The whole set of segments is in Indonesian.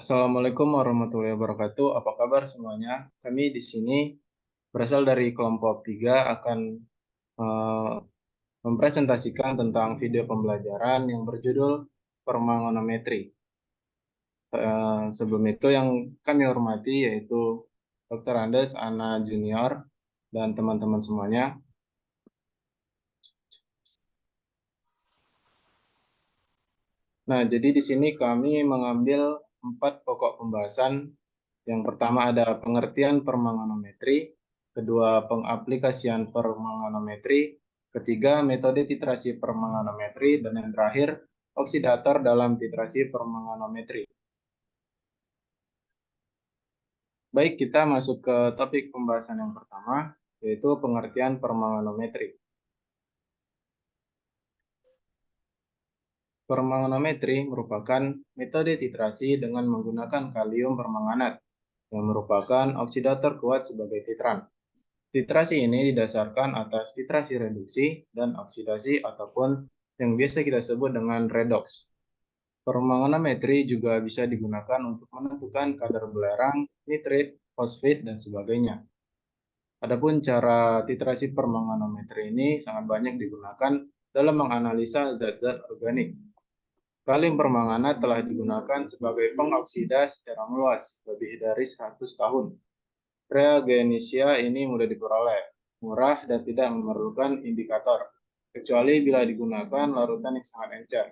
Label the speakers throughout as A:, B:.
A: Assalamualaikum warahmatullahi wabarakatuh. Apa kabar semuanya? Kami di sini berasal dari kelompok 3 akan eh, mempresentasikan tentang video pembelajaran yang berjudul permanganometri. Sebelum itu yang kami hormati yaitu Dr. Andes, Ana Junior, dan teman-teman semuanya. Nah, jadi di sini kami mengambil 4 pokok pembahasan. Yang pertama ada pengertian permanganometri, kedua pengaplikasian permanganometri, ketiga metode titrasi permanganometri, dan yang terakhir oksidator dalam titrasi permanganometri. Baik, kita masuk ke topik pembahasan yang pertama, yaitu pengertian permanganometri. Permanganometri merupakan metode titrasi dengan menggunakan kalium permanganat yang merupakan oksidator kuat sebagai titran. Titrasi ini didasarkan atas titrasi reduksi dan oksidasi ataupun yang biasa kita sebut dengan redox. Permanganometri juga bisa digunakan untuk menentukan kadar belerang, nitrit, fosfat, dan sebagainya. Adapun cara titrasi permanganometri ini sangat banyak digunakan dalam menganalisa zat-zat organik. Kalium permanganat telah digunakan sebagai pengoksida secara meluas lebih dari 100 tahun. Reagensia ini mudah diperoleh, murah, dan tidak memerlukan indikator, kecuali bila digunakan larutan yang sangat encer.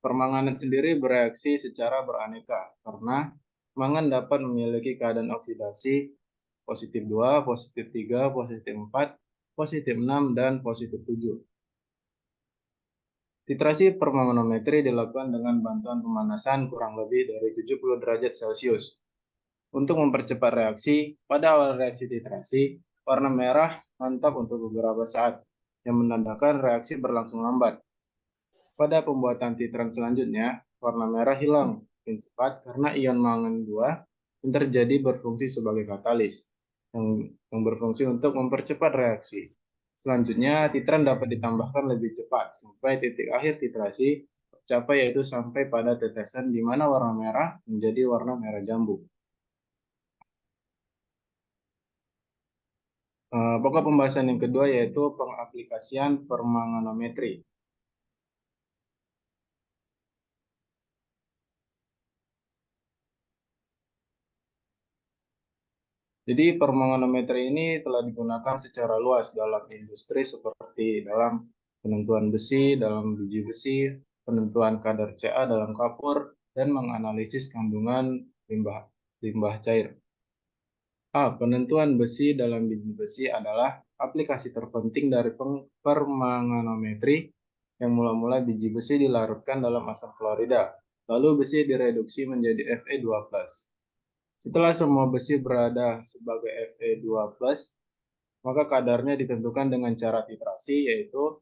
A: Permanganat sendiri bereaksi secara beraneka, karena mangan dapat memiliki keadaan oksidasi positif 2, positif 3, positif 4, positif 6, dan positif 7. Titrasi permanganometri dilakukan dengan bantuan pemanasan kurang lebih dari 70 derajat Celcius. Untuk mempercepat reaksi, pada awal reaksi titrasi, warna merah mantap untuk beberapa saat, yang menandakan reaksi berlangsung lambat. Pada pembuatan titran selanjutnya, warna merah hilang makin cepat karena ion mangan 2 yang terjadi berfungsi sebagai katalis, yang berfungsi untuk mempercepat reaksi. Selanjutnya, titran dapat ditambahkan lebih cepat sampai titik akhir titrasi tercapai, yaitu sampai pada tetesan di mana warna merah menjadi warna merah jambu. Pokok pembahasan yang kedua yaitu pengaplikasian permanganometri. Jadi permanganometri ini telah digunakan secara luas dalam industri seperti dalam penentuan besi, dalam biji besi, penentuan kadar Ca dalam kapur, dan menganalisis kandungan limbah limbah cair. Penentuan besi dalam biji besi adalah aplikasi terpenting dari permanganometri yang mula-mula biji besi dilarutkan dalam asam klorida, lalu besi direduksi menjadi Fe2+. Setelah semua besi berada sebagai Fe2+, maka kadarnya ditentukan dengan cara titrasi, yaitu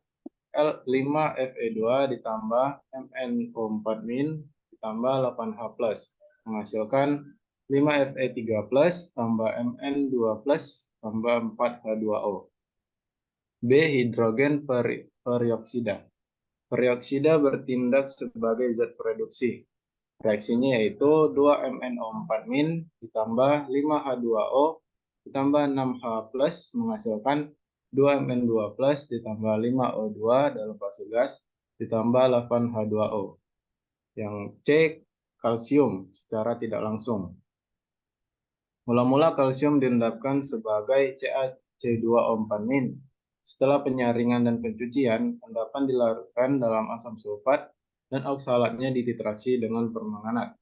A: L5Fe2 ditambah MnO4- ditambah 8H+, menghasilkan 5Fe3+ tambah Mn2+ tambah 4H2O. B. Hidrogen perioksida. Perioksida bertindak sebagai zat pereduksi. Reaksinya yaitu 2MnO4- ditambah 5H2O ditambah 6H+ menghasilkan 2Mn2+ ditambah 5O2 dalam fase gas ditambah 8H2O. Yang C. Kalsium secara tidak langsung. Mula-mula kalsium diendapkan sebagai CaC2O4-. Setelah penyaringan dan pencucian, endapan dilarutkan dalam asam sulfat dan oksalatnya dititrasi dengan permanganat.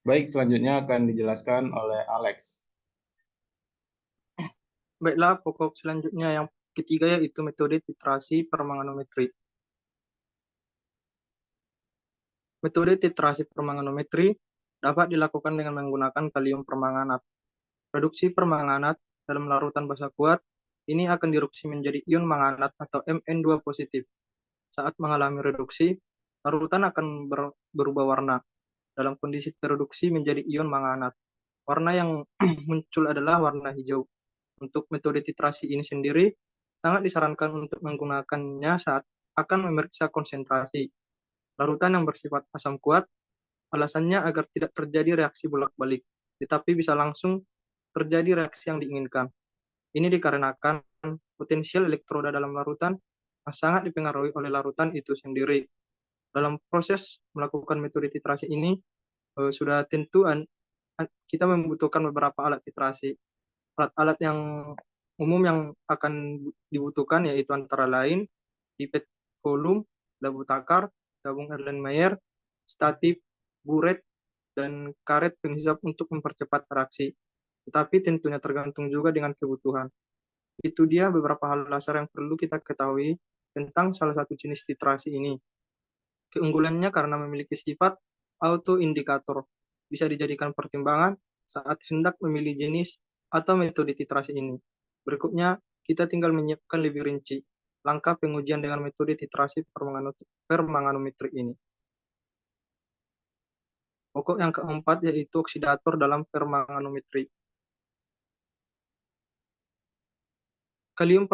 A: Baik, selanjutnya akan dijelaskan oleh Alex.
B: Baiklah, pokok selanjutnya yang ketiga yaitu metode titrasi permanganometri. Metode titrasi permanganometri dapat dilakukan dengan menggunakan kalium permanganat. Reduksi permanganat dalam larutan basa kuat ini akan direduksi menjadi ion manganat atau Mn2 positif. Saat mengalami reduksi, larutan akan berubah warna dalam kondisi tereduksi menjadi ion manganat. Warna yang muncul adalah warna hijau. Untuk metode titrasi ini sendiri, sangat disarankan untuk menggunakannya saat akan memeriksa konsentrasi larutan yang bersifat asam kuat. Alasannya agar tidak terjadi reaksi bolak-balik, tetapi bisa langsung terjadi reaksi yang diinginkan. Ini dikarenakan potensial elektroda dalam larutan yang sangat dipengaruhi oleh larutan itu sendiri. Dalam proses melakukan metode titrasi ini, sudah tentu kita membutuhkan beberapa alat titrasi. Alat-alat yang umum yang akan dibutuhkan yaitu antara lain pipet volume, labu takar, tabung Erlenmeyer, statif, buret, dan karet penghisap untuk mempercepat reaksi. Tetapi tentunya tergantung juga dengan kebutuhan. Itu dia beberapa hal dasar yang perlu kita ketahui tentang salah satu jenis titrasi ini. Keunggulannya karena memiliki sifat auto-indikator, bisa dijadikan pertimbangan saat hendak memilih jenis atau metode titrasi ini. Berikutnya, kita tinggal menyiapkan lebih rinci langkah pengujian dengan metode titrasi permanganometri ini. Pokok yang keempat yaitu oksidator dalam permanganometri. Kalium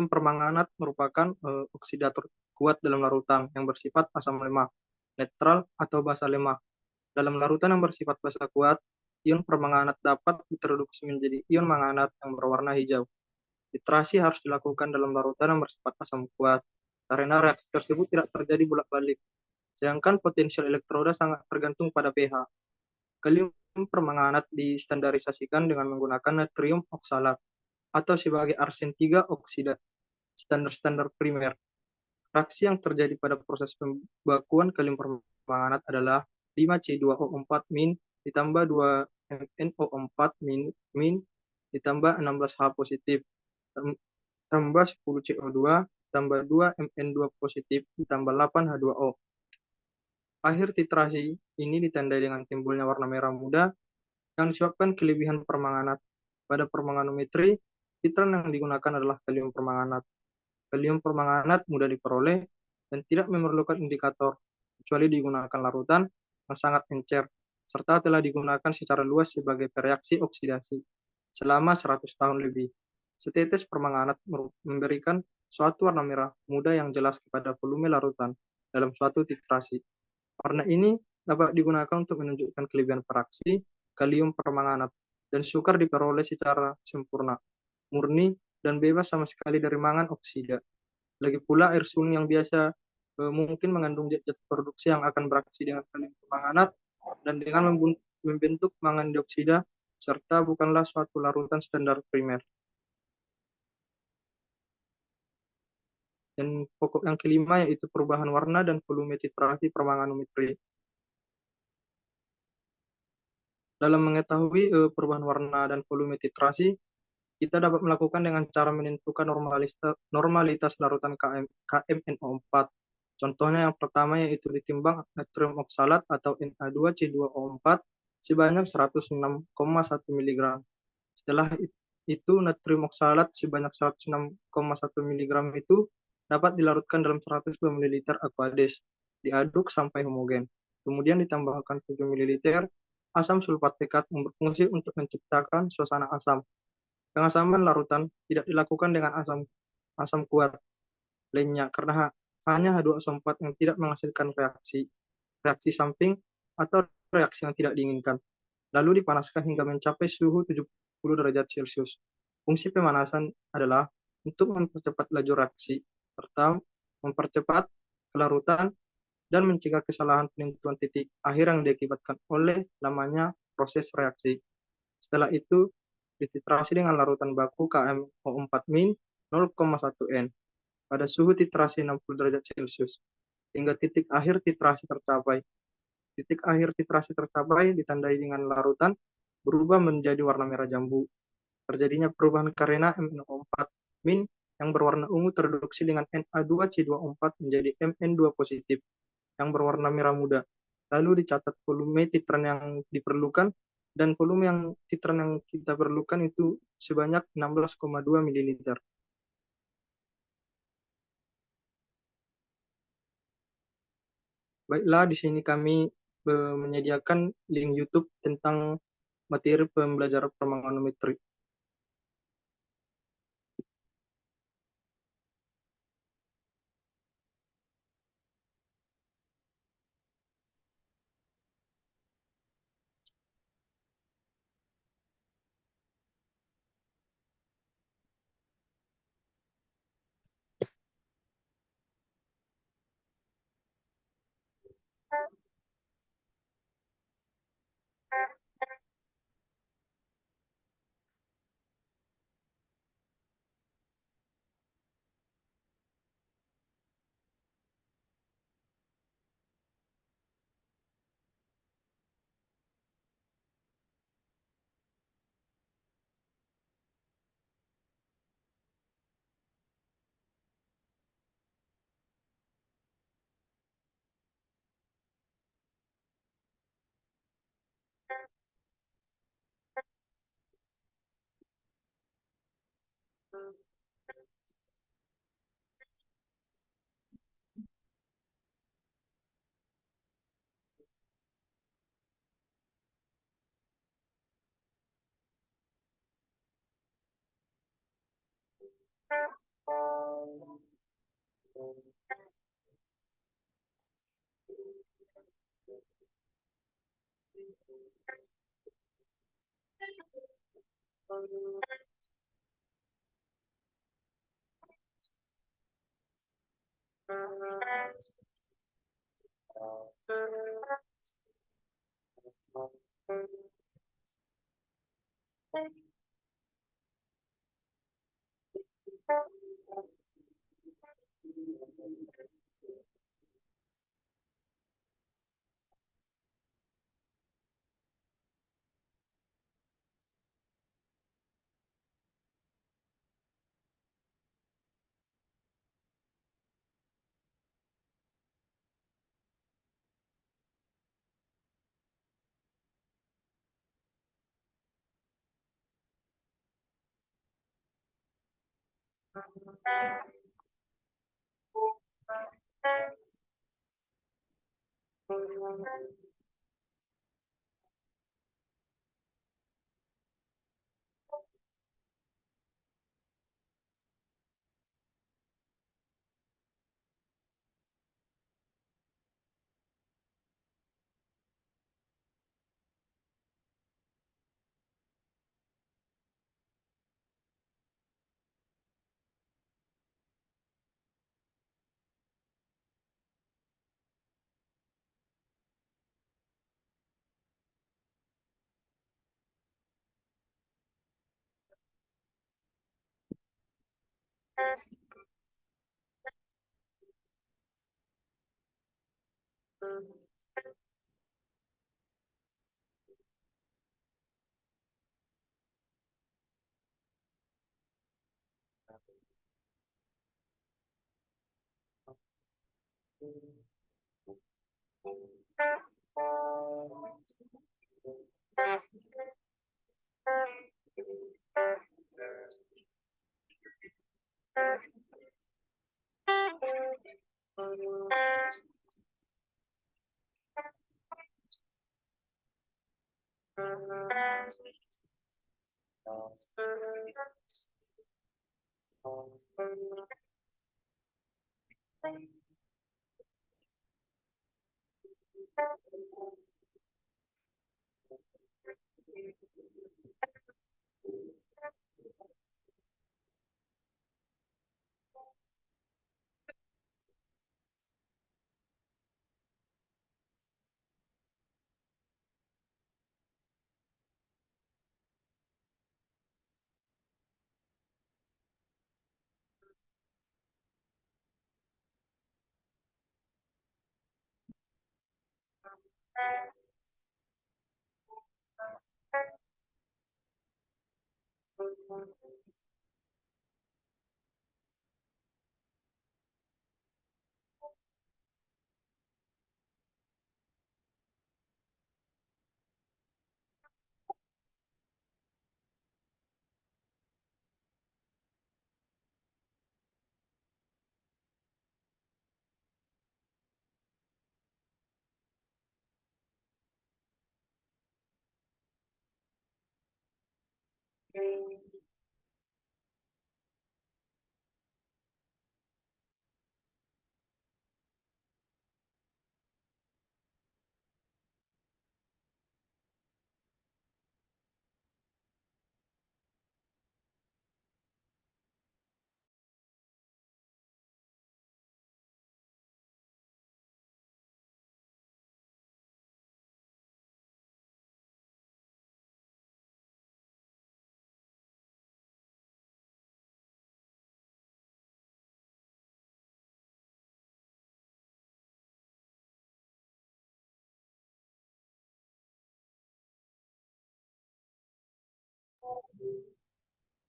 B: permanganat merupakan oksidator kuat dalam larutan yang bersifat asam lemah, netral atau basa lemah. Dalam larutan yang bersifat basa kuat, ion permanganat dapat diintroduksi menjadi ion manganat yang berwarna hijau. Titrasi harus dilakukan dalam larutan yang bersifat asam kuat, karena reaksi tersebut tidak terjadi bolak-balik. Sedangkan potensial elektroda sangat tergantung pada pH. Kalium permanganat distandarisasikan dengan menggunakan natrium oksalat atau sebagai arsen 3 oksida, standar-standar primer. Reaksi yang terjadi pada proses pembakuan kalium permanganat adalah 5C2O4- ditambah 2MnO4- ditambah 16H positif, tambah 10CO2, tambah 2Mn2 positif, ditambah 8H2O. Akhir titrasi ini ditandai dengan timbulnya warna merah muda yang disebabkan kelebihan permanganat. Pada permanganometri, titran yang digunakan adalah kalium permanganat. Kalium permanganat mudah diperoleh dan tidak memerlukan indikator, kecuali digunakan larutan yang sangat encer, serta telah digunakan secara luas sebagai pereaksi oksidasi selama 100 tahun lebih. Setetes permanganat memberikan suatu warna merah muda yang jelas kepada volume larutan dalam suatu titrasi. Warna ini dapat digunakan untuk menunjukkan kelebihan fraksi kalium permanganat dan sukar diperoleh secara sempurna, murni, dan bebas sama sekali dari mangan oksida. Lagi pula air suni yang biasa mungkin mengandung zat-zat produksi yang akan bereaksi dengan kalium permanganat dan dengan membentuk mangan dioksida serta bukanlah suatu larutan standar primer. Dan pokok yang kelima yaitu perubahan warna dan volume titrasi permanganometri. Dalam mengetahui perubahan warna dan volume titrasi, kita dapat melakukan dengan cara menentukan normalitas larutan KMNO4. Contohnya yang pertama yaitu ditimbang natrium oksalat atau Na2C2O4 sebanyak 106,1 mg. Setelah itu natrium oksalat sebanyak 106,1 mg itu dapat dilarutkan dalam 102 ml aqueous, diaduk sampai homogen. Kemudian ditambahkan 7 ml asam sulfat pekat yang berfungsi untuk menciptakan suasana asam. Pengasaman larutan tidak dilakukan dengan asam kuat lainnya karena hanya H2SO4 yang tidak menghasilkan reaksi samping atau reaksi yang tidak diinginkan. Lalu dipanaskan hingga mencapai suhu 70 derajat Celcius. Fungsi pemanasan adalah untuk mempercepat laju reaksi serta mempercepat kelarutan dan mencegah kesalahan penentuan titik akhir yang diakibatkan oleh lamanya proses reaksi. Setelah itu, dititrasi dengan larutan baku KMO4- 0,1 N pada suhu titrasi 60 derajat Celcius hingga titik akhir titrasi tercapai. Titik akhir titrasi tercapai ditandai dengan larutan berubah menjadi warna merah jambu. Terjadinya perubahan karena MnO4- yang berwarna ungu tereduksi dengan Na2C2O4 menjadi Mn2 positif yang berwarna merah muda. Lalu dicatat volume titran yang diperlukan dan volume yang titran yang kita perlukan itu sebanyak 16,2 ml. Baiklah, di sini kami menyediakan link YouTube tentang materi pembelajaran permanganometri.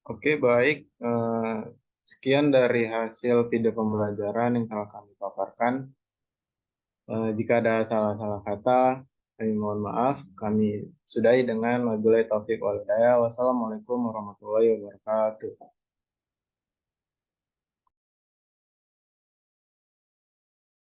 A: Oke, baik. Sekian dari hasil video pembelajaran yang telah kami paparkan. Jika ada salah-salah kata, kami mohon maaf. Kami sudahi dengan wabillahi taufik wal hidayah. Wassalamualaikum warahmatullahi wabarakatuh.